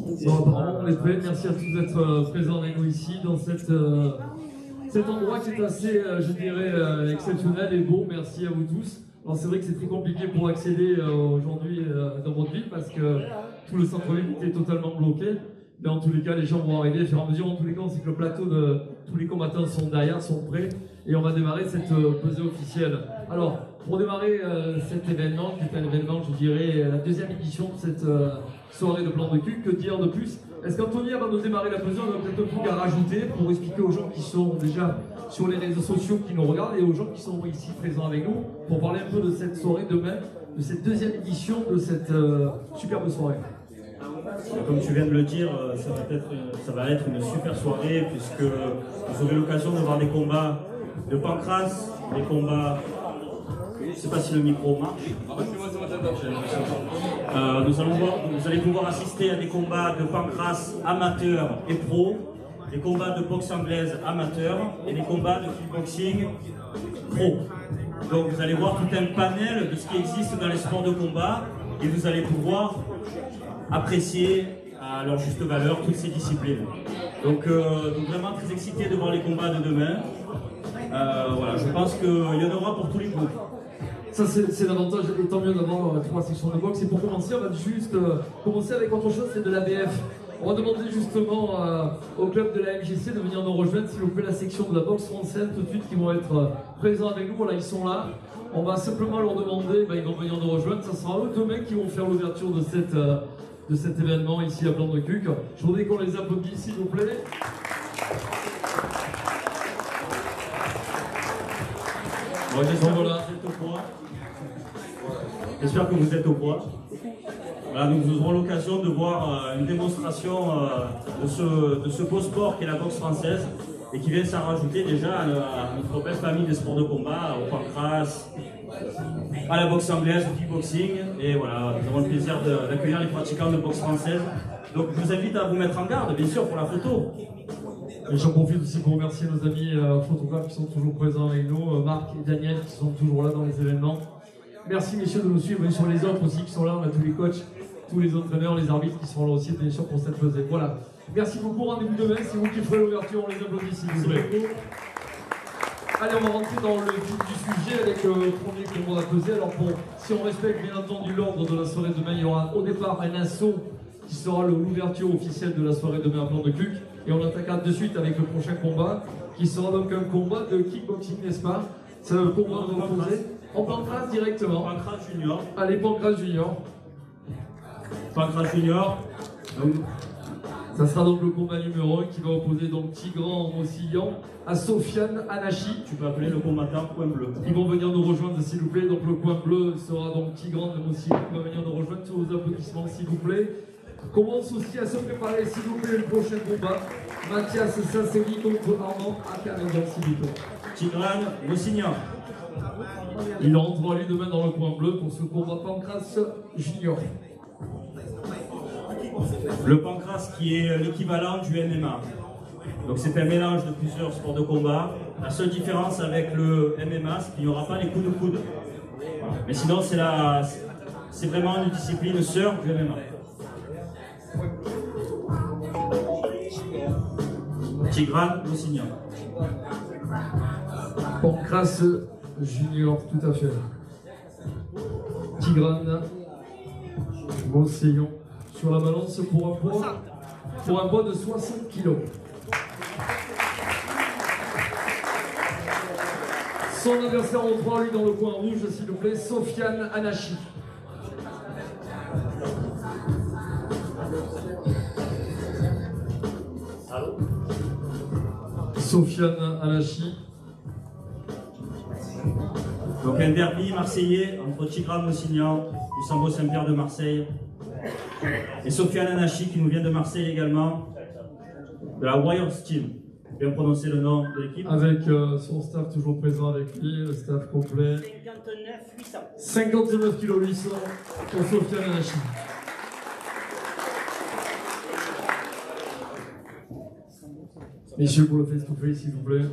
Bon, apparemment, on est prêts. Merci à tous d'être présents avec nous ici dans cet endroit qui est assez, je dirais, exceptionnel et beau. Merci à vous tous. Alors c'est vrai que c'est très compliqué pour accéder aujourd'hui dans votre ville parce que tout le centre-ville était totalement bloqué. Mais en tous les cas, les gens vont arriver au fur et à mesure. En tous les cas, c'est que le plateau de tous les combattants sont derrière, sont prêts. Et on va démarrer cette pesée officielle. Alors, pour démarrer cet événement, qui est un événement, je dirais, la deuxième édition de cette soirée de plan de cul, que dire de plus? Est-ce qu'Anthony, avant de démarrer la pesée, on a peut-être un truc à rajouter pour expliquer aux gens qui sont déjà sur les réseaux sociaux, qui nous regardent, et aux gens qui sont ici présents avec nous, pour parler un peu de cette soirée demain, de cette deuxième édition de cette superbe soirée? Comme tu viens de le dire, ça va être une super soirée puisque vous aurez l'occasion de voir des combats de Pancras, des combats... Je ne sais pas si le micro marche. Vous allez pouvoir assister à des combats de Pancras amateurs et pro, des combats de boxe anglaise amateurs et des combats de kickboxing pro. Donc vous allez voir tout un panel de ce qui existe dans les sports de combat et vous allez pouvoir apprécier à leur juste valeur toutes ces disciplines. Donc vraiment très excité de voir les combats de demain. Voilà, je pense qu'il y en aura pour tous les groupes. Ça c'est l'avantage, et tant mieux d'avoir 3 sections de boxe. Et pour commencer, on va juste commencer avec autre chose, c'est de l'ABF. On va demander justement au club de la MJC de venir nous rejoindre, s'il vous plaît, la section de la boxe française tout de suite, qui vont être présents avec nous. Voilà, ils sont là. On va simplement leur demander, ils vont venir nous rejoindre. Ça sera eux demain qui vont faire l'ouverture de cet événement ici à Plan de Cuc. Je voudrais qu'on les applaudisse, s'il vous plaît. Bon, j'espère que vous êtes au point. Voilà, nous aurons l'occasion de voir une démonstration de ce beau sport qu'est la boxe française et qui vient s'en rajouter déjà à notre belle famille des sports de combat, au pancras, à la boxe anglaise, au kickboxing. Et voilà, nous avons le plaisir d'accueillir les pratiquants de boxe française. Donc je vous invite à vous mettre en garde, bien sûr, pour la photo. Et j'en profite aussi pour remercier nos amis photographes qui sont toujours présents avec nous, Marc et Daniel qui sont toujours là dans les événements. Merci messieurs de nous suivre, et sur les autres aussi qui sont là, on a tous les coachs, tous les entraîneurs, les arbitres qui seront là aussi bien sûr pour cette pesée. Voilà. Merci beaucoup, rendez-vous demain, c'est vous qui ferez l'ouverture, on les applaudit s'il vous plaît. Allez, on va rentrer dans le vif du sujet avec le premier combat à peser. Alors si on respecte bien entendu l'ordre de la soirée demain, il y aura au départ un assaut qui sera l'ouverture officielle de la soirée demain à Plan de Cuc. Et on attaquera de suite avec le prochain combat, qui sera donc un combat de kickboxing, n'est-ce pas? C'est le combat de opposé en Pancras directement. Pancras Junior. Allez, Pancras Junior. Pancras Junior. Ça sera donc le combat numéro 1 qui va opposer donc Tigran Mossillan à Sofiane Anachi. Tu peux appeler le combattant coin bleu. Ils vont venir nous rejoindre s'il vous plaît. Donc le coin bleu sera donc Tigran Mossillan qui va venir nous rejoindre. Sous vos applaudissements s'il vous plaît. Commence aussi à se préparer s'il vous plaît le prochain combat. Mathias Sasseli contre Armand Akaradian s'il vous plaît. Tigran Mossillan. Il rentrera lui demain dans le coin bleu pour ce combat Pancras Junior. Le pancras qui est l'équivalent du MMA. Donc c'est un mélange de plusieurs sports de combat. La seule différence avec le MMA, c'est qu'il n'y aura pas les coups de coude. Mais sinon c'est vraiment une discipline sœur du MMA. Tigran Mossillan. Pancras Junior, tout à fait. Tigran Mossillan sur la balance pour un poids de 60 kg. Son adversaire en 3, lui dans le coin rouge, s'il vous plaît, Sofiane Anachi. Sofiane Anachi. Donc un derby marseillais entre Tigran Mossillan du Sambo Saint-Pierre de Marseille et Sofiane Anachi qui nous vient de Marseille également, de la Warriors Team. Bien prononcer le nom de l'équipe. Avec son staff toujours présent avec lui, le staff complet. 59 kg 800 pour Sofiane Anachi. Messieurs, pour le face-to-face, s'il vous plaît.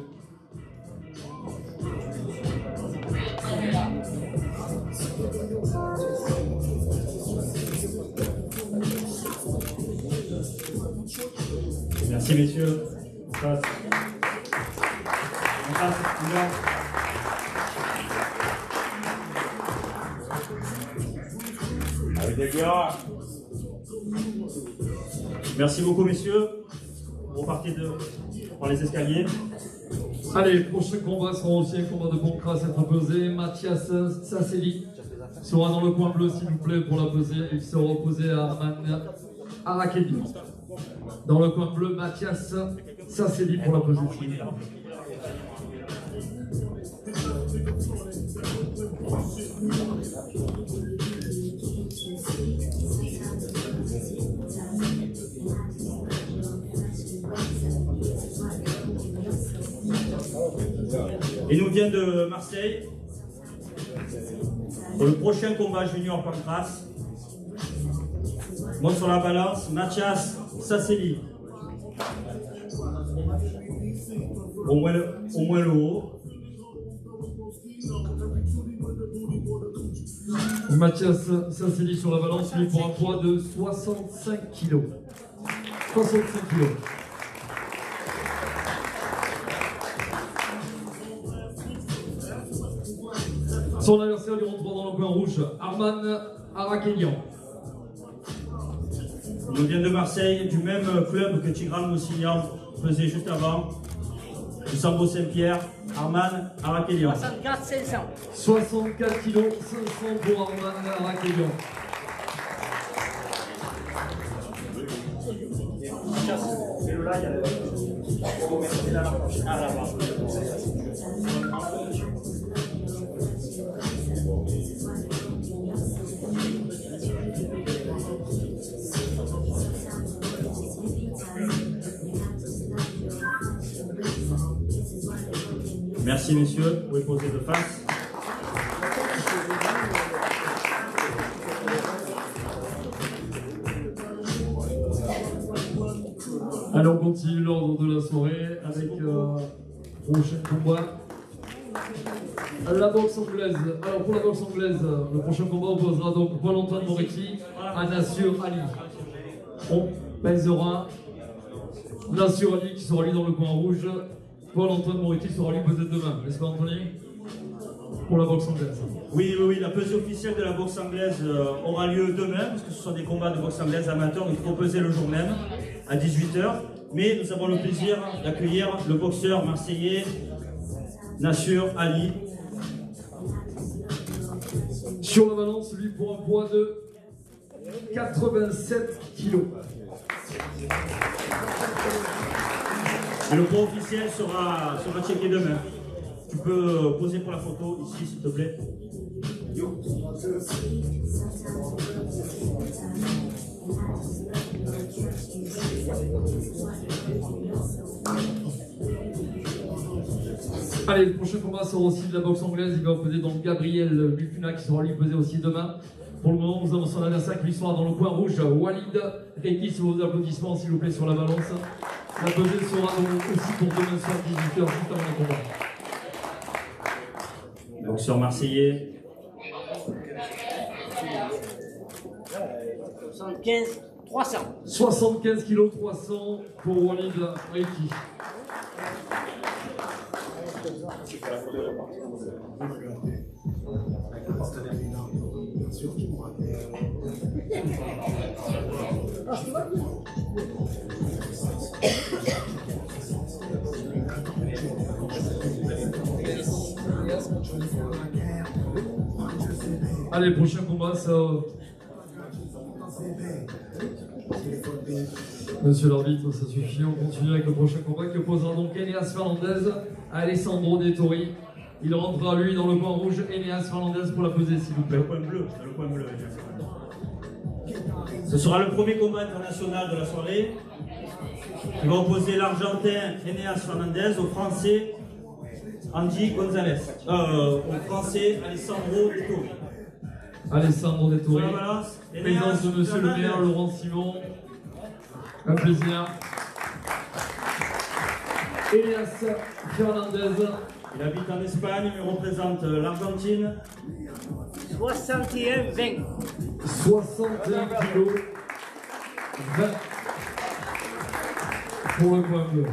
Merci messieurs. On passe. Merci beaucoup messieurs. Vous repartez par les escaliers. Allez, les prochains combats seront aussi un combat de Pancras à être pesé. Mathias Sasseli sera dans le coin bleu s'il vous plaît pour la peser. Il sera opposé à Arman Arakeli. Dans le coin bleu, Mathias Sasseli pour la peser. Il nous vient de Marseille pour le prochain combat junior Pancras. Monte sur la balance, Mathias Sasseli. Au moins le haut. Mathias Sasseli sur la balance, lui pour un poids de 65 kg. 65 kg. Son adversaire lui rentre dans le coin rouge, Arman Arakelian. Il nous vient de Marseille, du même club que Tigran Moussignan faisait juste avant. Du Sambo Saint-Pierre, Arman Arakelian. 64 500. 64 kg, 500 pour Arman Arakelian. Merci messieurs, vous pouvez poser de face. Allez, on continue l'ordre de la soirée avec prochain combat. La boxe anglaise. Alors pour la boxe anglaise, le prochain combat opposera donc Paul-Antoine Moretti à Nassur Ali. On pèsera Nassur Ali qui sera lui dans le coin rouge. Paul-Antoine Moretti sera lui pesé demain, n'est-ce pas Anthony? Pour la boxe anglaise. Oui, la pesée officielle de la boxe anglaise aura lieu demain, parce que ce sont des combats de boxe anglaise amateurs, donc il faut peser le jour même, à 18 h. Mais nous avons le plaisir d'accueillir le boxeur marseillais Nassur Ali. Sur la balance, lui pour un poids de 87 kg. Et le poids officiel sera checké demain. Tu peux poser pour la photo ici, s'il te plaît. Allez, le prochain combat sera aussi de la boxe anglaise. Il va opposer donc Gabriel Bufuna qui sera lui pesé aussi demain. Pour le moment, nous avons son adversaire qui lui sera dans le coin rouge, Walid Reiki, sur vos applaudissements s'il vous plaît sur la balance. La pesée sera donc aussi pour demain soir 18 h juste avant le combat. Boxeur marseillais. 75 300. 75 kg 300 pour Walid Reiki. Allez, prochain combat, ça. Monsieur l'arbitre, ça suffit. On continue avec le prochain combat qui opposera donc Enéas Fernandez à Alessandro Dettori. Il rentrera lui dans le coin rouge, Enéas Fernandez pour la pesée s'il vous plaît. Le coin bleu, Ce sera le premier combat international de la soirée. Il va opposer l'Argentin Enéas Fernandez au Français Andy Gonzalez. Au Français Alessandro Dettori. Alessandro Dettori. Présence de monsieur le maire Laurent Simon. Un plaisir. Enéas Fernandez. Il habite en Espagne, il représente l'Argentine. 61 20. 61 kg 20. pour le coin bleu.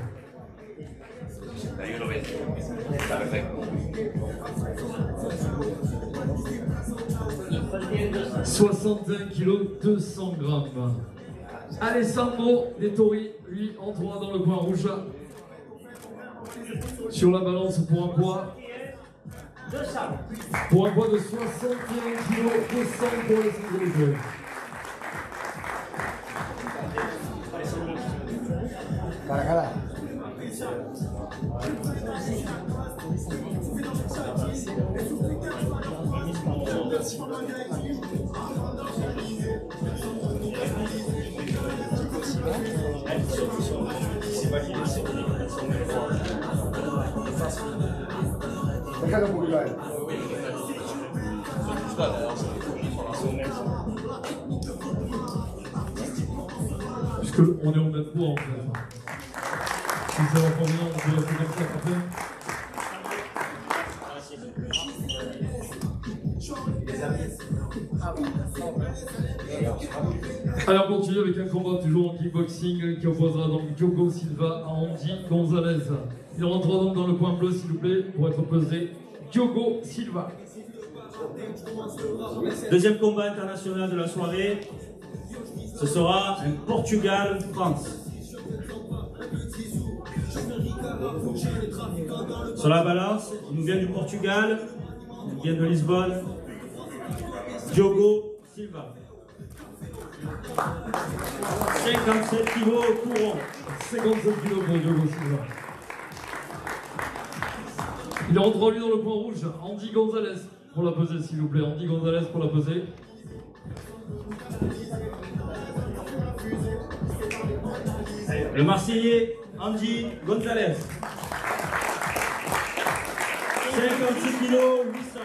61 kg, 200 grammes. Alessandro Dettori, lui, en 3 dans le coin rouge. Sur la balance pour un poids. 200. Pour un poids de 61 kg, 200 pour Alessandro Dettori. Caracara. Déjalo un poquito ahí. Puisqu'on est au même poids en fait. Si ça va pas bien, on peut rester comme ça après. Alors on continue avec un combat toujours en kickboxing qui opposera donc Diogo Silva à Andy Gonzalez. Il rentre donc dans le coin bleu s'il vous plaît pour être pesé. Diogo Silva. Deuxième combat international de la soirée, ce sera un Portugal-France. Sur la balance, il nous vient du Portugal, il vient de Lisbonne, Diogo Silva. 57 kg courant. 57 kg pour Diogo Silva. Il rentre lui dans le point rouge, Andy Gonzalez pour la peser s'il vous plaît. Andy Gonzalez pour la peser. Le Marseillais Andy Gonzalez. 56 kg 800.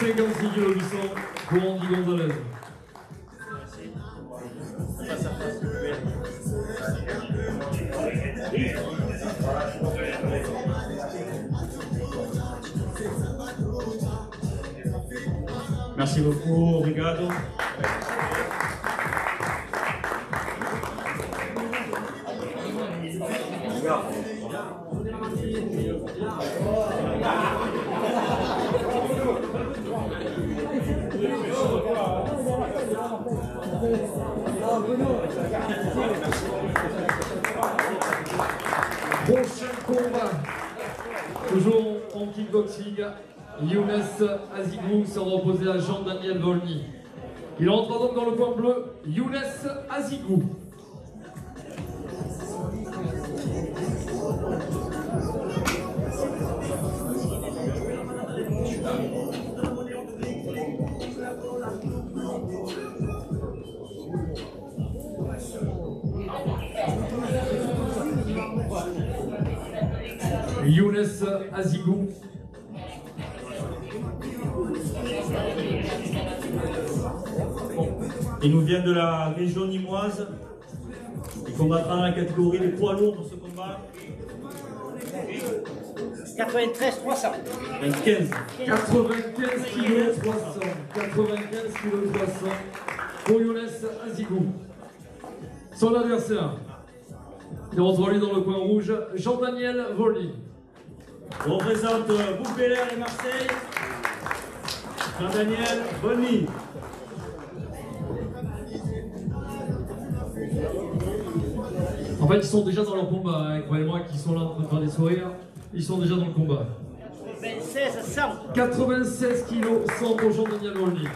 56 kg 800 pour Andy Gonzalez. Merci beaucoup, obrigado. Prochain combat, toujours en kickboxing, Younes Azigou sera opposé à Jean-Daniel Volny. Il rentre donc dans le coin bleu, Younes Azigou. Younes Azigou. Il nous vient de la région nîmoise. Il combattra dans la catégorie des poids lourds pour ce combat. 93 300. 15. 95 kg 300. 95 kg 300 pour Younes Azigou. Son adversaire. Il rentre lui dans le coin rouge, Jean-Daniel Volny. On représente Bouc-Belair et Marseille. Jean-Daniel Volny. En fait, ils sont déjà dans leur combat, hein. Croyez-moi qu'ils sont là en train de faire des sourires. Ils sont déjà dans le combat. 96 100. 96 kg 100 pour Jean-Daniel Volny.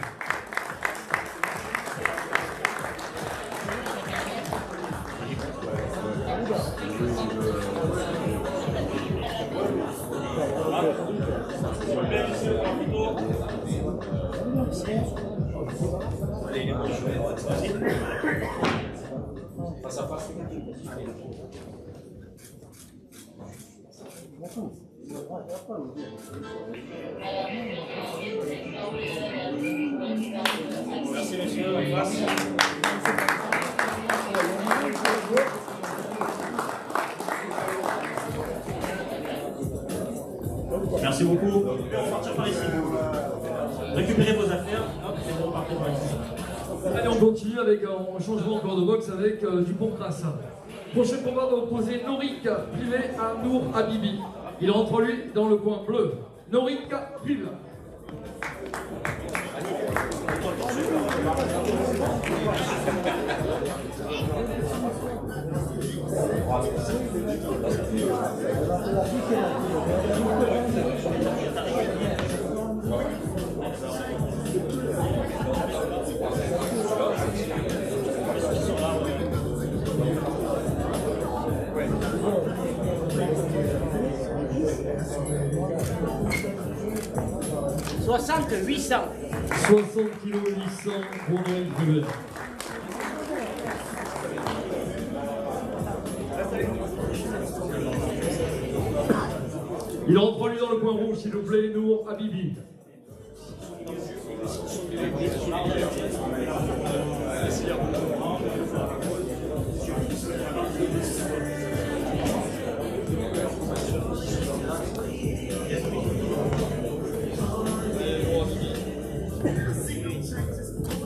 Merci monsieur, en face. Merci beaucoup. On peut sortir par ici. Récupérez vos affaires. Hop, et vous repartez par ici. Allez, on continue avec un changement encore de boxe avec Dupont-Crasse. Prochain combat va opposer Norik Privé à Nour Habibi. Il rentre lui dans le coin bleu. Norik Privé. « 60 800. 60 kg 800 pour Norik Privé. Il rentre lui dans le coin rouge, s'il vous plaît, Nour Habibi.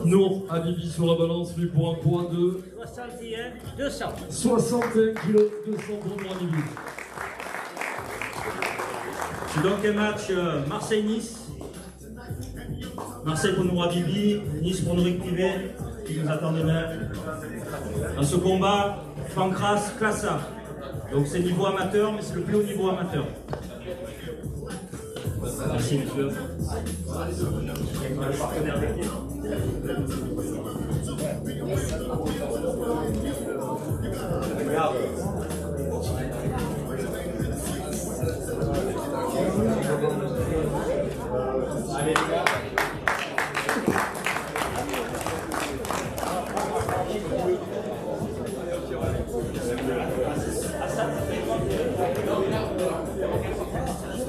Nour Habibi sur la balance, lui pour un poids de 61 200. 61 kg 200 pour Nour Habibi. C'est donc un match Marseille-Nice. Marseille pour Nour Habibi, Nice pour Norik Privé, qui nous attend demain. Dans ce combat, Pancras classe A. Donc c'est niveau amateur, mais c'est le plus haut niveau amateur. Merci monsieur.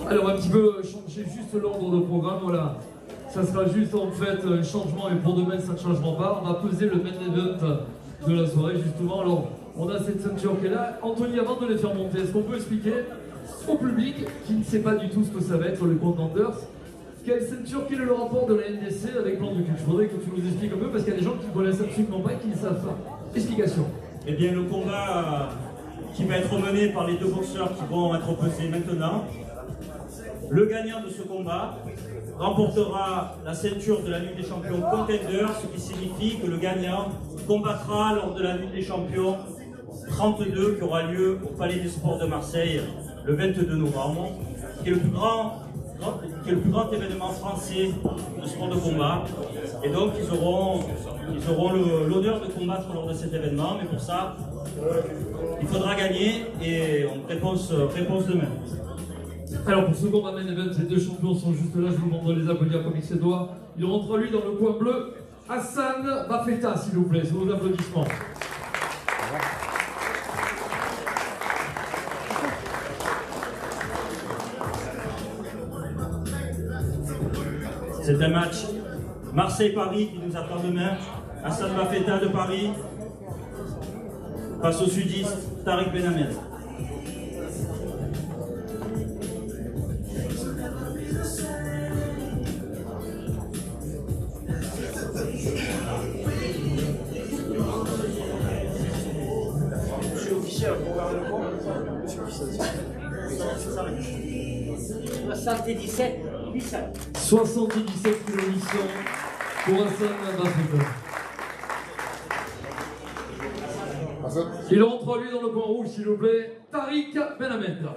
Alors un petit peu changer juste l'ordre de programme, voilà. Ça sera juste en fait un changement et pour demain ça ne changera pas. On va peser le main event de la soirée justement. Alors on a cette ceinture qui est là. Anthony, avant de les faire monter, est-ce qu'on peut expliquer au public qui ne sait pas du tout ce que ça va être le contenders, quelle ceinture, quel est le rapport de la NDC avec Plan du Cul? Je voudrais que tu nous expliques un peu parce qu'il y a des gens qui ne connaissent absolument pas et qui ne savent pas. Explication. Eh bien le combat qui va être mené par les deux boxeurs qui vont être pesés maintenant. Le gagnant de ce combat remportera la ceinture de la Ligue des Champions Contender, ce qui signifie que le gagnant combattra lors de la Ligue des Champions 32 qui aura lieu au Palais des Sports de Marseille le 22 novembre, qui est le plus grand événement français de sport de combat. Et donc ils auront l'honneur de combattre lors de cet événement, mais pour ça, il faudra gagner et on réponse demain. Alors pour ce combat main event, ces deux champions sont juste là, je vous demande de les applaudir comme il se doit. Il rentre lui dans le coin bleu, Hassan Bafeta s'il vous plaît, sous vos applaudissements. C'est un match Marseille-Paris qui nous attend demain. Hassan Bafeta de Paris face au sudiste Tariq Ben Hamed. Monsieur l'officier, pour voir le compte. Monsieur l'officier. 77 800. 77 kg 800 pour Hassan Bafeta. Il rentre lui dans le coin rouge s'il vous plaît, Tariq Ben Hamed.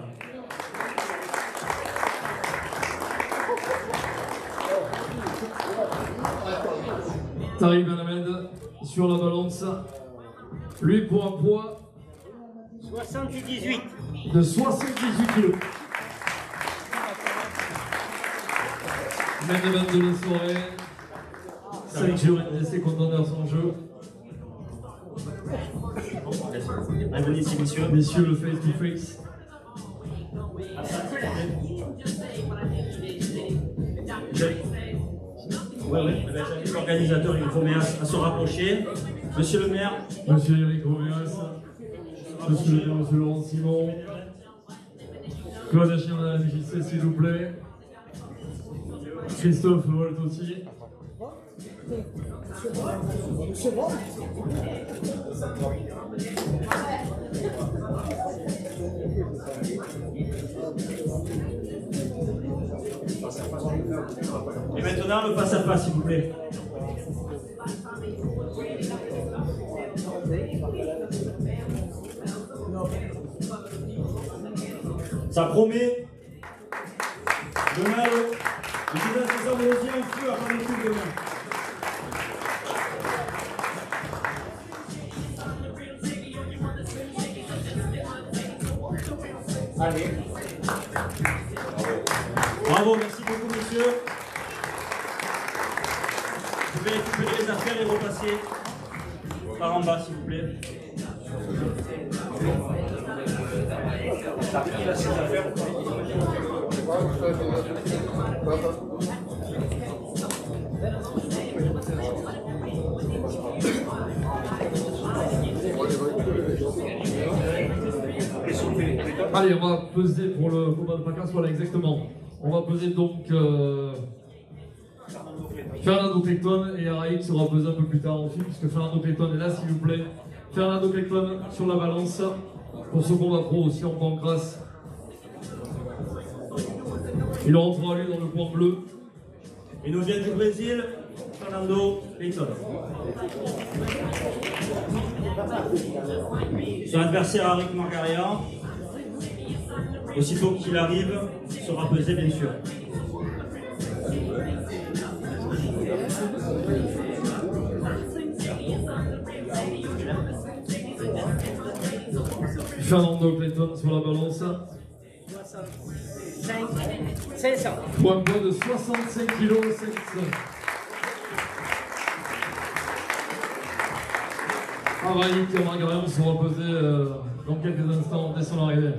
Tariq Ben Hamed sur la balance, lui pour un poids 78. de 78 kg. Main event de la soirée, ceinture NDC contenders en jeu. Bienvenue ici, messieurs. Messieurs, le face to face. Oui. L'organisateur, il faut à se rapprocher. Monsieur le maire. Monsieur Eric Roméas. Monsieur le maire, monsieur Laurent Simon. Claude Achien à la MJC, s'il vous plaît. Christophe Volt aussi. Maintenant, le face à face, s'il vous plaît. Ça promet. Demain, le président se semble aussi un feu avant le coup demain. Allez. Bravo, merci beaucoup, monsieur. Vous pouvez récupérer les affaires et repasser par en bas, s'il vous plaît. T'as pris là, ces affaires ou pas? Allez, on va peser pour le combat de Pancras, voilà exactement. On va peser donc Fernando Clayton et Araïk sera pesé un peu plus tard ensuite, puisque Fernando Clayton est là, s'il vous plaît. Fernando Clayton sur la balance pour ce combat pro aussi en Pancras. Il rentrera lui dans le point bleu. Il nous vient du Brésil, Fernando Clayton. Son adversaire Arik Margaria, aussitôt qu'il arrive, sera pesé bien sûr. Fernando Clayton sur la balance. 500. Pour un poids de 65 kg. Araïk Margaria sera pesé dans quelques instants dès son arrivée.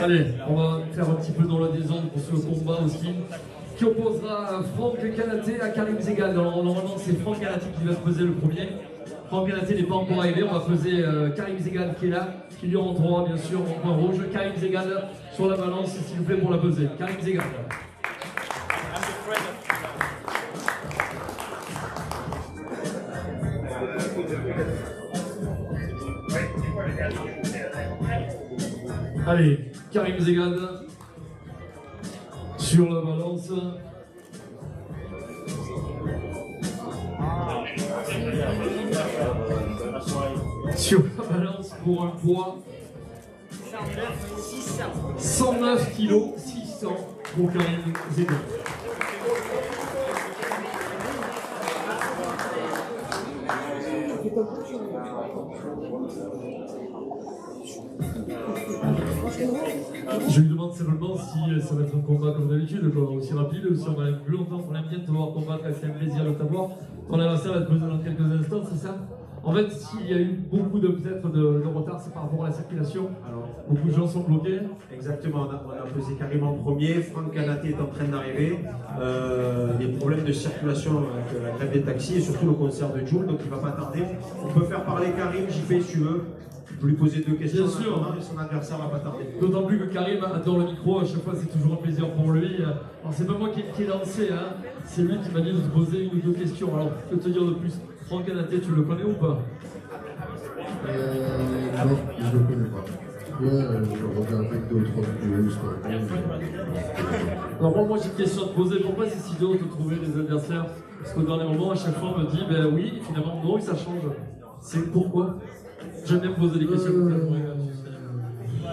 Allez, on va faire un petit peu dans la désordre pour ce combat aussi, qui opposera Franck Kanaté à Karim Zegal. Alors, normalement, c'est Franck Kanaté qui va peser le premier. Franck Kanaté n'est pas encore arrivé, on va peser Karim Zegal qui est là, qui lui rentrera bien sûr en point rouge. Karim Zegal sur la balance, s'il vous plaît, pour la peser. Karim Zegal. Allez, Karim Zegal sur la balance. Sur la balance pour un poids 109 kg 600 pour Karim Zegal. Je lui demande simplement si ça va être un combat comme d'habitude, aussi rapide, aussi on va aller plus longtemps, on aime bien te voir combattre, c'est un plaisir de t'avoir. Ton adversaire va te poser dans quelques instants, c'est ça? En fait, s'il y a eu beaucoup de retard, c'est par rapport à la circulation. Alors, beaucoup de gens sont bloqués. Exactement, on a pesé carrément premier. Franck Kanaté est en train d'arriver. Des problèmes de circulation avec la grève des taxis et surtout le concert de Jules, donc il ne va pas tarder. On peut faire parler Karim, JP si tu veux. Je peux lui poser deux questions. Bien sûr. Et son adversaire ne va pas tarder. D'autant plus que Karim adore le micro, à chaque fois c'est toujours un plaisir pour lui. Alors c'est pas moi qui ai lancé, hein. C'est lui qui m'a dit de te poser une ou deux questions. Alors, je peux te dire de plus. Franck Kanaté, tu le connais ou pas? Non, je ne le connais pas. Je regarde avec d'autres vidéos. Alors moi j'ai une question à te poser. Pourquoi c'est si dur de trouver des adversaires? Parce qu'au dernier moment, à chaque fois on me dit, ben oui, finalement non, et ça change. C'est pourquoi? J'aime bien me poser des questions.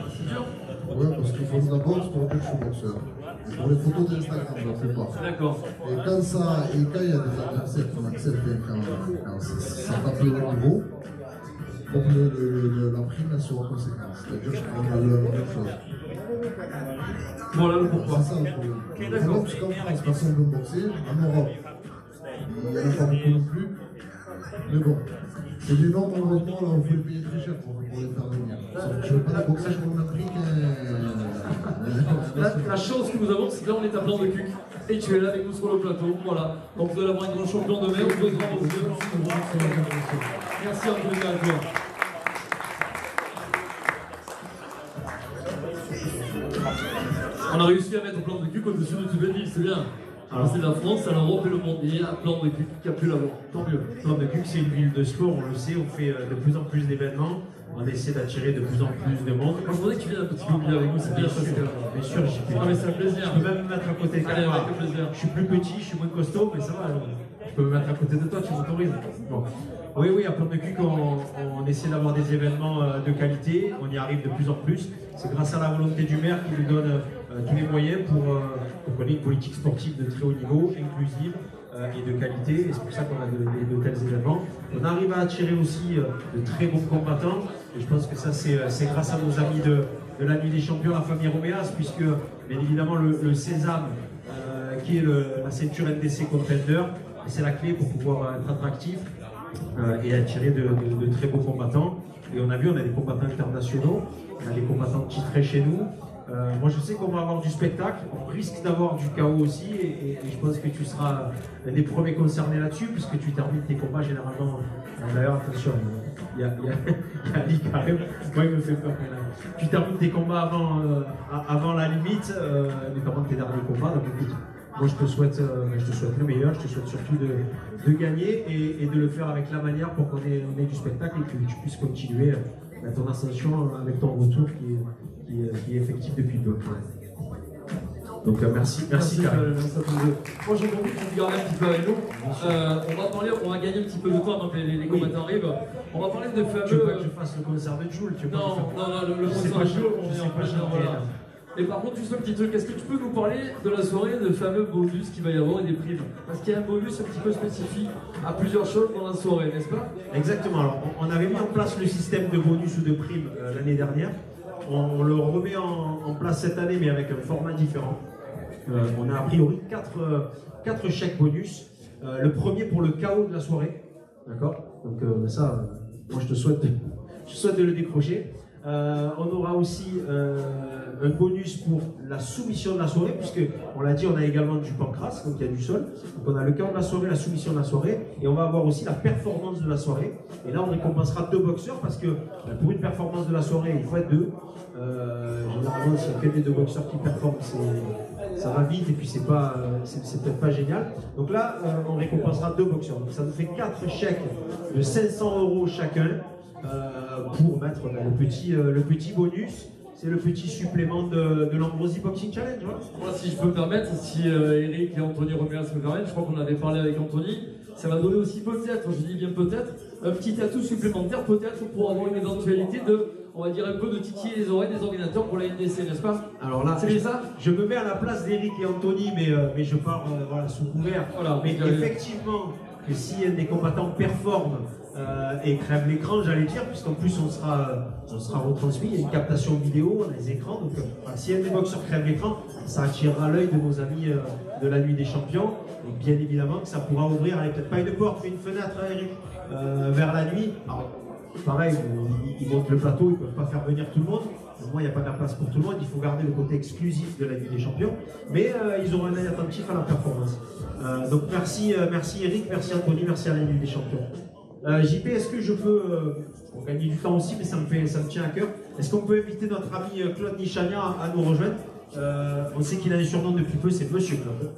C'est dur. Ouais, parce qu'il faut d'abord se rappeler que je suis boxeur. Pour les photos d'Instagram, je ne fais pas. D'accord. Et quand il y a des adversaires qu'on accepte, quand ça tape le haut niveau, pour que la prime elle soit en conséquence. C'est-à-dire qu'on a la même chose. Voilà le pourquoi. C'est ça le problème. Le problème, c'est qu'en France, personne ne veut boxer. En Europe, il n'y en a pas beaucoup non plus. Mais bon, c'est des normes, malheureusement, là, on faut les payer très cher pour les faire venir. Je ne veux pas les boxer pour le même prix La chance que nous avons, c'est que là on est à plan de cuc. Et tu es là avec nous sur le plateau. Voilà. Donc vous allez avoir un grand champion de mer. Vous pouvez grand aux yeux. Merci à tous les gars. On a réussi à mettre un plan de cuc au-dessus de toute la ville, c'est bien. Alors c'est la France, c'est l'Europe et le monde. Il y a un plan de cuc qui a pu l'avoir. Tant mieux. Plan de Cuc, c'est une ville de sport, on le sait, on fait de plus en plus d'événements, on essaie d'attirer de plus en plus de monde. Moi je voudrais que tu viennes un petit peu oublier avec nous, c'est bien parce que. Bien sûr, j'y fais. Ah mais c'est un plaisir. Je peux même me mettre à côté de Allez, toi. avec plaisir. Je suis plus petit, je suis moins costaud, mais ça va. Alors. Je peux me mettre à côté de toi, tu m'autorises. Bon. Oui, à Plan de Cuc, on essaie d'avoir des événements de qualité, on y arrive de plus en plus. C'est grâce à la volonté du maire qui nous donne tous les moyens pour qu'on ait une politique sportive de très haut niveau, inclusive et de qualité. Et c'est pour ça qu'on a de tels événements. On arrive à attirer aussi de très bons combattants. Et je pense que ça, c'est grâce à nos amis de la Nuit des Champions, la famille Roméas, puisque bien évidemment le Sésame, qui est la ceinture NDC Contender, c'est la clé pour pouvoir être attractif et attirer de très beaux combattants. Et on a vu, on a des combattants internationaux, on a des combattants titrés chez nous. Moi je sais qu'on va avoir du spectacle, on risque d'avoir du chaos aussi et je pense que tu seras l'un des premiers concernés là-dessus puisque tu termines tes combats généralement. D'ailleurs attention, il y a Ali quand même, moi il me fait peur. Tu termines tes combats avant la limite, notamment tes derniers combats. Donc écoute, moi je te souhaite le meilleur, je te souhaite surtout de gagner et de le faire avec la manière pour qu'on ait du spectacle et que tu puisses continuer ton ascension avec ton retour qui est effectif depuis peu. Donc merci Karim. Moi j'ai envie que tu gardes un petit peu avec nous. On va gagner un petit peu de temps avant que les combattants arrivent. On va parler de fameux. Tu veux pas que je fasse le concert de Jules? Non, le concert de Jules, on est en plein dedans. Et par contre, juste un petit truc, est-ce que tu peux nous parler de la soirée, de fameux bonus qu'il va y avoir et des primes? Parce qu'il y a un bonus un petit peu spécifique à plusieurs choses dans la soirée, n'est-ce pas? Exactement, alors on avait mis en place le système de bonus ou de primes l'année dernière. On le remet en place cette année, mais avec un format différent. On a a priori 4 chèques bonus. Le premier pour le KO de la soirée. D'accord? Donc ça, moi je te souhaite de le décrocher. On aura aussi un bonus pour la soumission de la soirée, puisque on l'a dit, on a également du pancras, donc il y a du sol. Donc on a le KO de la soirée, la soumission de la soirée, et on va avoir aussi la performance de la soirée. Et là on récompensera 2 boxeurs, parce que pour une performance de la soirée, il faut être 2. Généralement, s'il y a que des 2 boxeurs qui performent, ça va vite et puis c'est peut-être pas génial. Donc là, on récompensera 2 boxeurs. Donc ça nous fait 4 chèques de 500 € chacun. Pour mettre le petit bonus, c'est le petit supplément de l'Ambrosie Boxing Challenge. Moi, si je peux me permettre, si Eric et Anthony Roméas me permettent, je crois qu'on avait parlé avec Anthony, ça va donner aussi peut-être, je dis bien peut-être, un petit atout supplémentaire peut-être pour avoir une éventualité de, on va dire un peu de titiller les oreilles des ordinateurs pour la NDC, n'est-ce pas? Alors là, c'est ça. Je me mets à la place d'Eric et Anthony, mais je pars sous couvert. Voilà, mais effectivement, que si un des combattants performe et crève l'écran, j'allais dire, puisqu'en plus on sera retransmis, il y a une captation vidéo, on a les écrans, donc si un des boxeurs crève l'écran, ça attirera l'œil de nos amis de la Nuit des Champions, et bien évidemment que ça pourra ouvrir, peut-être pas une porte, mais une fenêtre, Eric, vers la nuit. Alors, pareil, ils montent le plateau, ils ne peuvent pas faire venir tout le monde. Au moins, il n'y a pas de la place pour tout le monde, il faut garder le côté exclusif de la Nuit des Champions. Mais ils auront un œil attentif à la performance. Donc merci Eric, merci Anthony, merci à la Nuit des Champions. JP, est-ce que je peux, pour gagner du temps aussi, mais ça me tient à cœur, est-ce qu'on peut inviter notre ami Claude Nichania à nous rejoindre? On sait qu'il a un surnom depuis peu, c'est Monsieur Claude.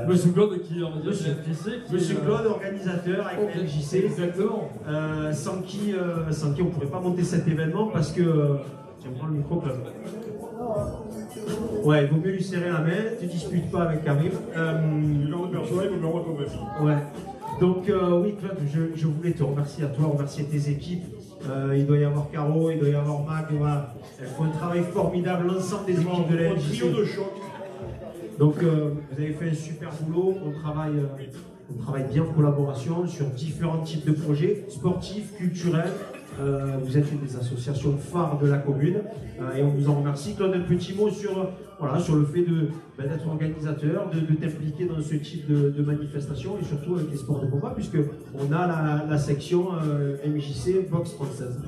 Monsieur Claude qui, on va dire, Monsieur Claude, organisateur avec la MJC. Exactement. Sans qui on ne pourrait pas monter cet événement parce que... tiens, prends le micro, Claude. Ouais, il vaut mieux lui serrer la main, tu ne disputes pas avec Karim. Ouais. Donc oui, Claude, je voulais te remercier à toi, remercier tes équipes. Il doit y avoir Caro, il doit y avoir Mag, voilà. Elles font un travail formidable, l'ensemble des équipes de la MJC. Trio de choc. Donc vous avez fait un super boulot, on travaille On travaille bien en collaboration sur différents types de projets sportifs, culturels. Vous êtes une des associations phares de la commune et on vous en remercie. Claude, un petit mot sur, voilà, sur le fait d'être organisateur, de t'impliquer dans ce type de manifestation et surtout avec les sports de combat, puisqu'on a la section MJC Boxe française.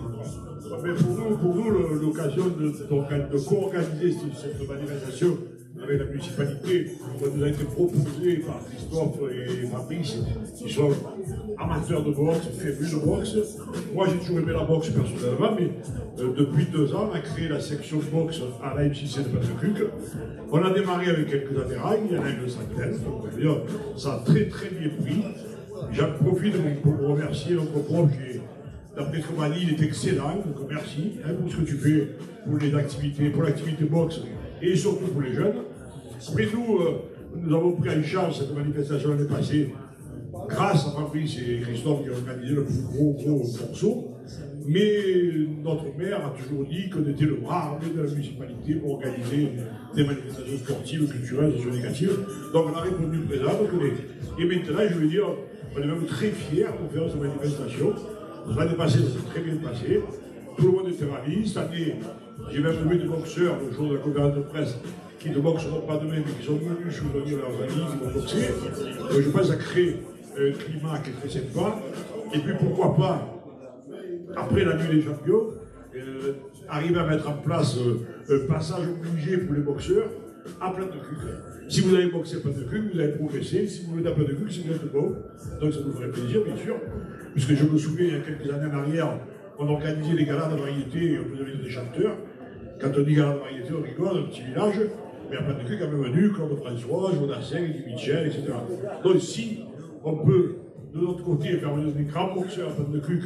Mais pour nous l'occasion de co-organiser cette manifestation avec la municipalité, nous a été proposé par Christophe et Fabrice, qui sont amateurs de boxe, férus de boxe. Moi, j'ai toujours aimé la boxe personnellement, mais depuis 2 ans, on a créé la section boxe à la MJC de Pattecuc. On a démarré avec quelques adhérents, il y en a une centaine, donc ça a très très bien pris. J'en profite pour remercier notre prof qui est, d'après ce qu'on m'a dit, il est excellent, donc merci pour ce que tu fais pour l'activité boxe et surtout pour les jeunes. Après nous avons pris en charge cette manifestation l'année passée grâce à Fabrice et Christophe qui ont organisé le plus gros morceau. Mais notre maire a toujours dit qu'on était le bras armé de la municipalité pour organiser des manifestations sportives, culturelles, socio-éducatives. Donc on a répondu présent. Et maintenant, je veux dire, on est même très fiers de faire cette manifestation. L'année passée, ça s'est très bien passé. Tout le monde était ravi. Cette année, j'ai même vu des boxeurs le jour de la conférence de presse qui ne boxeront pas demain, mais qui sont venus soutenir leurs amis qui vont boxer. Donc je pense que ça crée un climat qui est très sympa. Et puis pourquoi pas, après la nuit des champions, arriver à mettre en place un passage obligé pour les boxeurs à Pattecuc. Si vous avez boxé à Pattecuc, vous avez progressé. Si vous venez à Pattecuc, c'est vous êtes bon. Donc ça nous ferait plaisir, bien sûr. Puisque je me souviens, il y a quelques années en arrière, on organisait des galas de variété et on faisait des chanteurs. Quand on dit galas de variété, on rigole dans un petit village. Mais à Pattecuc, quand même venu, Claude François, Jonassin, Eddie Michel, etc. Donc si on peut, de notre côté, faire venir des grands boxeurs à Pattecuc,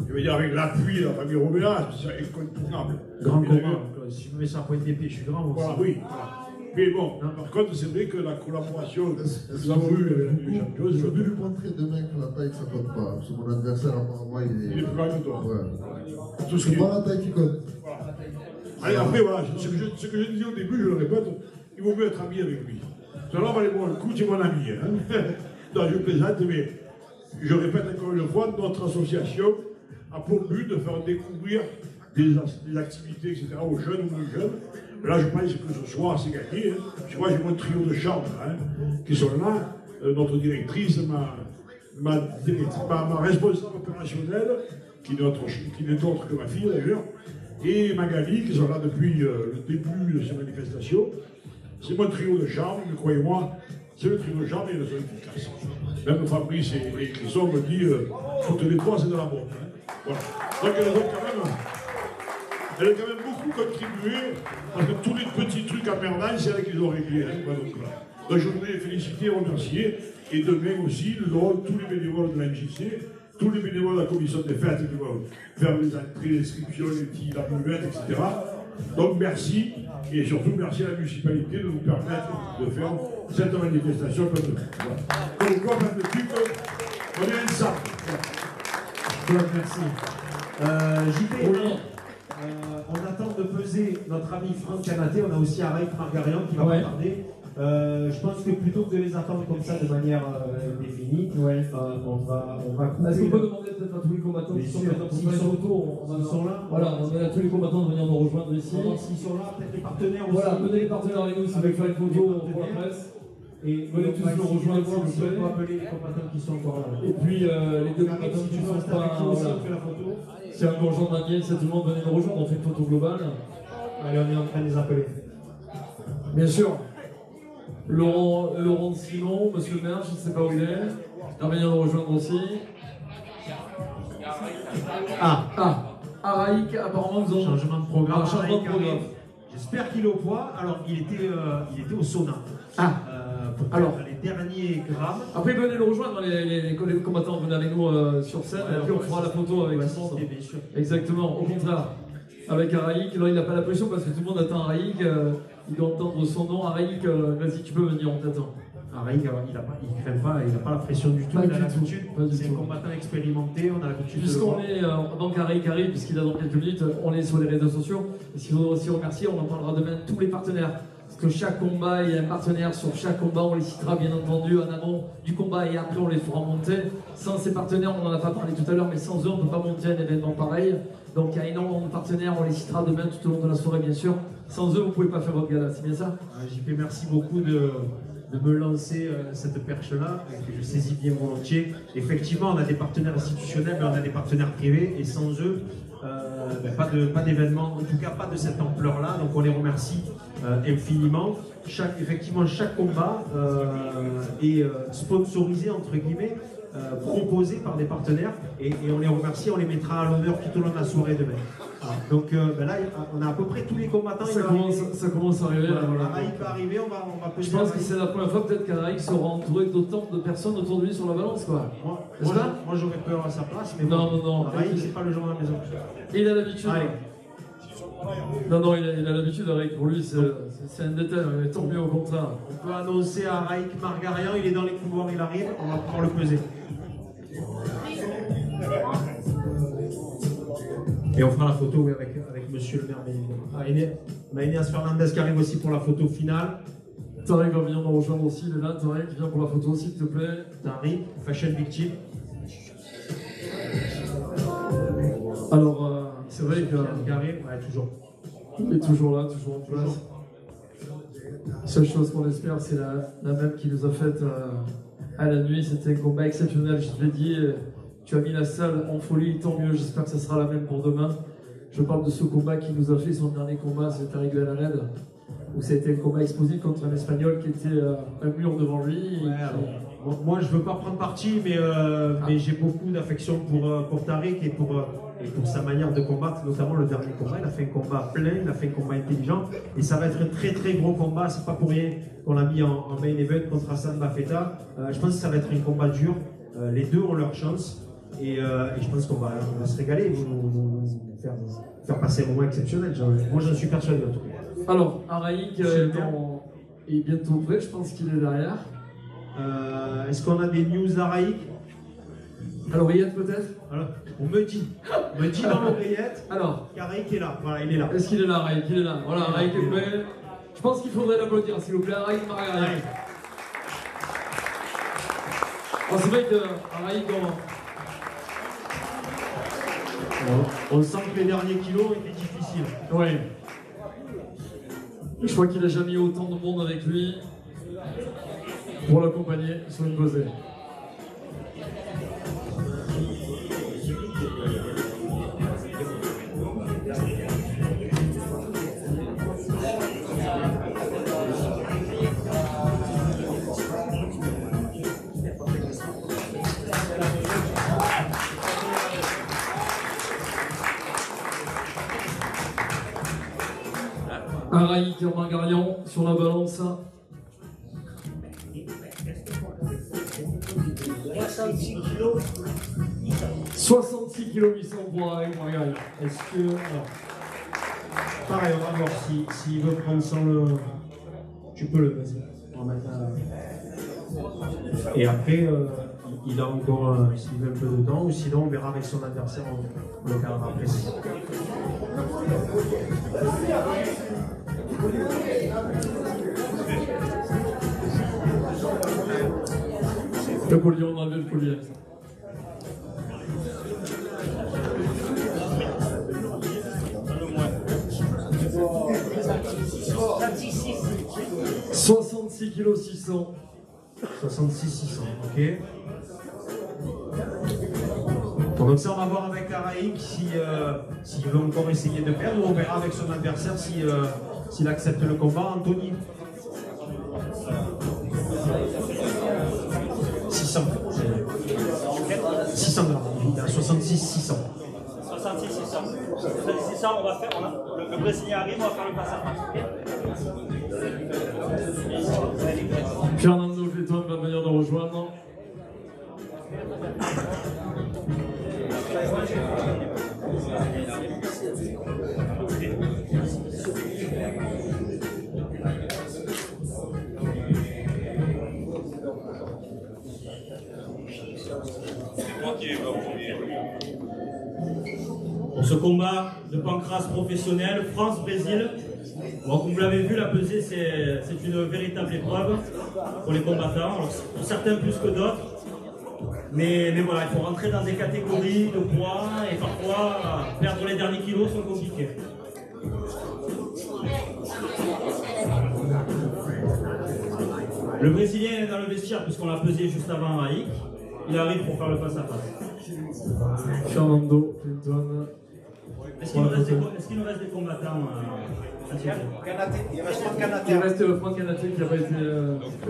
je veux dire, avec l'appui de la famille Robéa, c'est incontournable. Grand combat. Si je me mets sur un point d'épée, je suis grand aussi. Voilà, oui. Mais bon, par contre, c'est vrai que la collaboration que nous avons eue avec la Ligue des Champions, Je vais lui montrer demain que la taille ça compte pas. Parce que mon adversaire, apparemment, il est plus grand que toi. Ouais. Tout ce qui C'est est... pas la taille qui compte. Voilà. Allez, après, voilà, ce que je disais au début, je le répète, il vaut mieux être ami avec lui. Cela va aller boire le coup, tu es mon ami. Hein. Non, je plaisante, mais je répète encore une fois, notre association a pour but de faire découvrir des activités, etc., aux jeunes ou moins jeunes. Là, je pense que ce soir, c'est gagné. Hein. Je vois, j'ai mon trio de charme hein, qui sont là. Notre directrice, ma responsable opérationnelle, qui n'est autre que ma fille d'ailleurs, et Magali, qui sont là depuis le début de ces manifestations. C'est mon trio de charme, mais croyez-moi, c'est le trio de charme et ils sont efficaces. Même Fabrice et Christophe me disent toutes les trois, c'est de la bombe. Hein. Voilà. Donc elle a quand même beaucoup contribué, parce que tous les petits trucs emmerdants, c'est elle qui les ont réglés. Hein. Donc je voudrais les féliciter et remercier. Et demain aussi, tous les bénévoles de la MJC, tous les bénévoles de la commission des fêtes qui vont faire les entrées, les inscriptions, les petits, la buvette, etc. Donc merci, et surtout merci à la municipalité de nous permettre de faire cette manifestation comme voilà. Comme quoi, on est ensemble. Claude, merci. JP, oui. On attend de peser notre ami Franck Canaté. On a aussi Araïk Margarian qui va pas tarder. Je pense que plutôt que de les attendre comme ça de manière définie, on va Est-ce qu'on peut demander peut-être à tous les combattants qui sont présents pour faire une photo? Ils sont là. Voilà, on demande à tous les combattants de venir nous rejoindre ici. S'ils sont là, peut-être les partenaires aussi. Voilà, venez les partenaires avec nous si vous voulez faire une photo pour la presse. Et venez tous nous rejoindre s'il vous plaît. On peut appeler les combattants qui sont encore là. Et puis les deux combattants qui ne sont pas. On fait la photo. C'est un gorgeant d'Aniel, c'est tout le monde, venez nous rejoindre, on fait une photo globale. Allez, on est en train de les appeler. Bien sûr. Laurent Simon, monsieur le maire, je ne sais pas où il est. Il va venir nous rejoindre aussi. Araïk, apparemment, ils ont. Changement de programme. Changement de programme. J'espère qu'il est au poids. Alors, il était au sauna. Pour alors, les derniers grammes. Après, venez nous rejoindre, les combattants, venez avec nous sur scène, et puis on fera la photo avec tout le monde. Bien sûr. Exactement, au contraire. Avec Araïk, là il n'a pas la pression parce que tout le monde attend Araïk, il doit entendre son nom. Araïk, vas-y, tu peux venir, on t'attend. Araïk, il n'a pas la pression du tout. C'est un combattant expérimenté, on a l'habitude de le voir. Puisqu'on est, donc Araïk arrive, puisqu'il a dans quelques minutes, on est sur les réseaux sociaux. Et si vous voulez aussi remercier, on en parlera demain tous les partenaires. parce que chaque combat, il y a un partenaire sur chaque combat, on les citera bien entendu en amont du combat et après on les fera monter. Sans ces partenaires, on n'en a pas parlé tout à l'heure, mais sans eux, on ne peut pas monter un événement pareil. Donc il y a énormément de partenaires, on les citera demain tout au long de la soirée bien sûr. Sans eux, vous ne pouvez pas faire votre gala, c'est bien ça? JP, merci beaucoup de me lancer cette perche-là, que je saisis bien volontiers. Effectivement, on a des partenaires institutionnels, mais on a des partenaires privés, et sans eux, pas d'événement, en tout cas pas de cette ampleur-là, donc on les remercie infiniment. Effectivement, chaque combat est sponsorisé, entre guillemets, proposé par des partenaires, et on les remercie, on les mettra à l'honneur tout au long de la soirée demain. Voilà. Donc là, on a à peu près tous les combattants. Ça commence à arriver. Voilà. Araïk va arriver, on va je pense que c'est la première fois peut-être qu'Araïk sera entouré d'autant de personnes autour de lui sur la balance, quoi. Moi j'aurais peur à sa place, mais non. Araïk, c'est pas le genre de la maison. Il a l'habitude. Non, il a l'habitude, Araïk. Pour lui, c'est un détail, mais tant mieux au contraire. On peut annoncer à Araïk Margarian, il est dans les couloirs, il arrive, on va pouvoir le peser. Et on fera la photo avec monsieur le maire. On a Inès Fernandez qui arrive aussi pour la photo finale. Tariq va venir nous rejoindre aussi, il est là. Tariq, viens pour la photo s'il te plaît. Tariq, Fashion Victime. Alors, c'est vrai que. Toujours. Il est toujours là, toujours en place. Seule chose qu'on espère, c'est la même qui nous a faite à la nuit. C'était un combat exceptionnel, je te l'ai dit. Tu as mis la salle en folie, tant mieux. J'espère que ça sera la même pour demain. Je parle de ce combat qui nous a fait son dernier combat, c'était Tariq Benhamed, où c'était un combat explosif contre un Espagnol qui était un mur devant lui. Moi, je ne veux pas prendre parti, mais j'ai beaucoup d'affection pour Tariq et pour sa manière de combattre, notamment le dernier combat. Il a fait un combat plein, il a fait un combat intelligent, et ça va être un très très gros combat. C'est pas pour rien qu'on l'a mis en main event contre Hassan Bafeta. Je pense que ça va être un combat dur. Les deux ont leur chance. Et je pense qu'on va se régaler, nous faire passer un moment exceptionnel. Moi, j'en suis persuadé. En tout cas. Alors, Araïk est bientôt prêt, je pense qu'il est derrière. Est-ce qu'on a des news d'Araïk? À l'oreillette peut-être? On me dit dans l'oreillette qu'Araïk est là. Voilà, il est là. Est-ce qu'il est là, Araïk? Il est là. Voilà, Araïk est prêt. Je pense qu'il faudrait l'applaudir, s'il vous plaît. Araïk Margarian. C'est vrai qu'Araïk, on sent que les derniers kilos étaient difficiles. Oui. Je crois qu'il n'a jamais eu autant de monde avec lui pour l'accompagner sur une pesée. Araïk Margarian sur la balance. 66 kilos. 66 kg 800 pour Araïk Margarian. Est-ce que... Alors, pareil, on va voir s'il veut prendre sans le... Tu peux le passer. Et après, il a encore s'il veut un peu de temps, ou sinon on verra avec son adversaire, on le verra après. Le collier, on a enlevé le collier. « 66 kg 600. 66 600, ok. Bon, donc ça, on va voir avec Araïk s'il veut encore essayer de perdre, ou on verra avec son adversaire s'il accepte le combat. Anthony. 600. 600 grammes, il a 66 600. 66 600. 66 600, on va faire. Le Brésilien arrive, on va faire le passe à passe. Fernando Cléton va venir nous rejoindre. C'est moi qui vais en premier. pour ce combat de pancrace professionnel, France-Brésil. Bon, comme vous l'avez vu, la pesée, c'est une véritable épreuve pour les combattants. Alors, pour certains plus que d'autres. Mais voilà, il faut rentrer dans des catégories de poids et parfois perdre les derniers kilos sont compliqués. Le Brésilien est dans le vestiaire puisqu'on l'a pesé juste avant à Haïk. Il arrive pour faire le face-à-face. Fernando Clinton. Est-ce qu'il nous reste des combattants Kanaté, il reste Franck Kanaté. Il reste Franck Kanaté qui n'a pas été posé. Il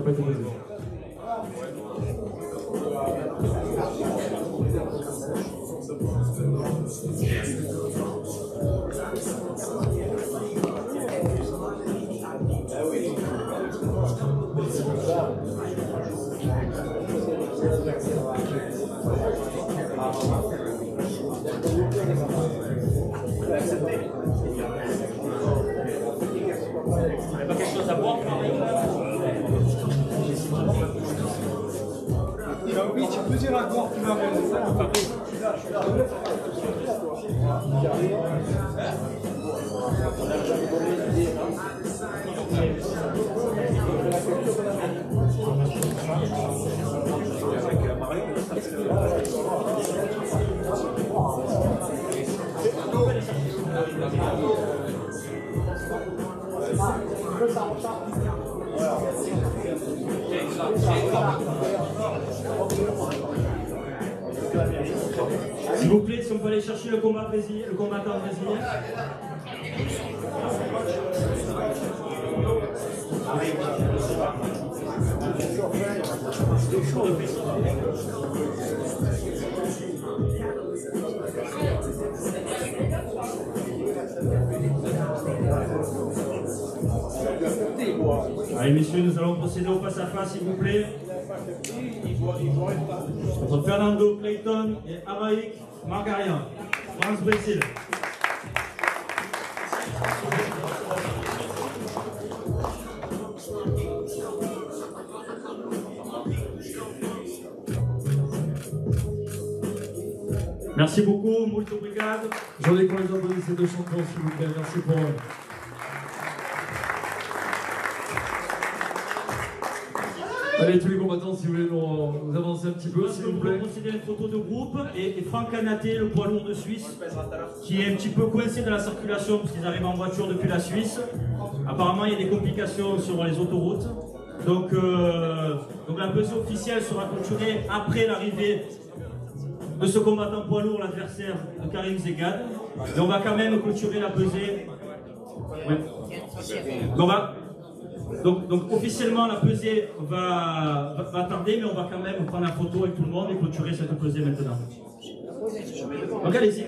n'y a pas quelque chose à boire? Il a oublié, tu peux dire à quoi tu vas faire ça. S'il vous plaît, si on peut aller chercher le combattant brésilien. Allez messieurs, nous allons procéder au face-à-face, s'il vous plaît. Entre Fernando Clayton et Araïk Margarian, France-Brésil. Merci beaucoup, muito obrigado. J'en ai pour les abonnés ces deux champions, s'il vous plaît. Merci pour eux. Allez, tous les combattants, si vous voulez nous avancer un petit peu, s'il vous plaît. On va procéder à une photo de groupe et Franck Kanaté, le poids lourd de Suisse, qui est un petit peu coincé dans la circulation parce qu'ils arrivent en voiture depuis la Suisse. Apparemment, il y a des complications sur les autoroutes. Donc la pesée officielle sera clôturée après l'arrivée de ce combattant poids lourd, l'adversaire de Karim Zegad. Et on va quand même clôturer la pesée. Ouais. Donc officiellement la pesée va tarder, mais on va quand même prendre la photo avec tout le monde et clôturer cette pesée maintenant. Donc allez-y,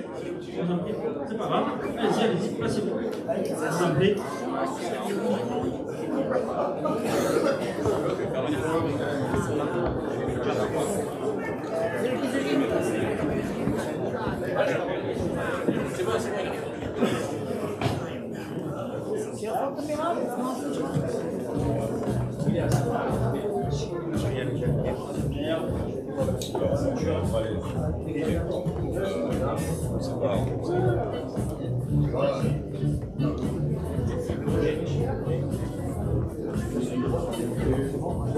c'est pas grave, allez-y, placez-vous. S'il vous plaît.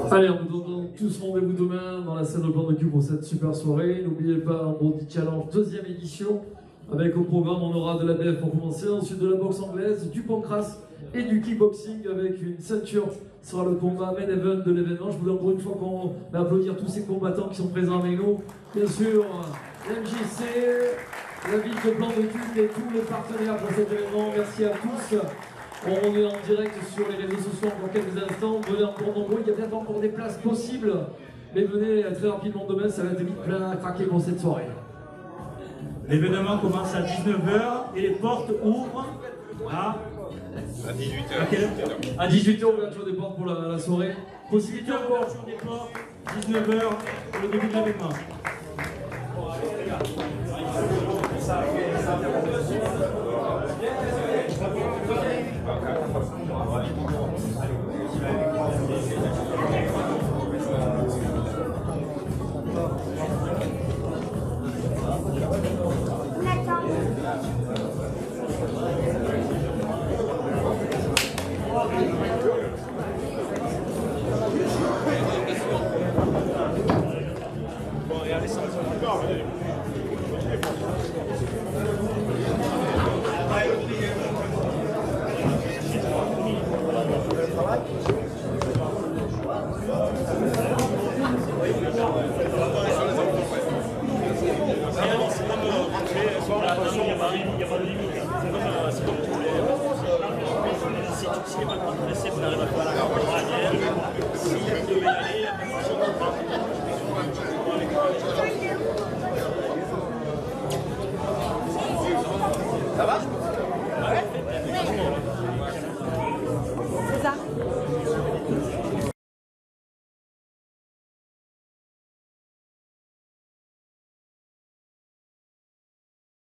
Allez, on vous donne tous rendez-vous demain dans la salle de plan de cul pour cette super soirée. N'oubliez pas un Body Challenge deuxième édition. Avec au programme, on aura de la BF pour commencer, ensuite de la boxe anglaise, du pancrace et du kickboxing avec une ceinture. Ce sera le combat main event de l'événement. Je vous dis encore une fois qu'on va applaudir tous ces combattants qui sont présents avec nous. Bien sûr, l'MJC, la ville de plan de cul et tous les partenaires pour cet événement. Merci à tous. On est en direct sur les réseaux sociaux dans quelques instants. Venez encore nombreux, il y a peut-être encore des places possibles. Mais venez très rapidement demain, ça va être vite plein à craquer pour cette soirée. L'événement commence à 19h et les portes ouvrent à 18h. À quelle heure? À 18h, ouverture des portes pour la soirée. Possibilité d'ouverture des portes, 19h pour le début de l'événement. D'accord. Et pour toi.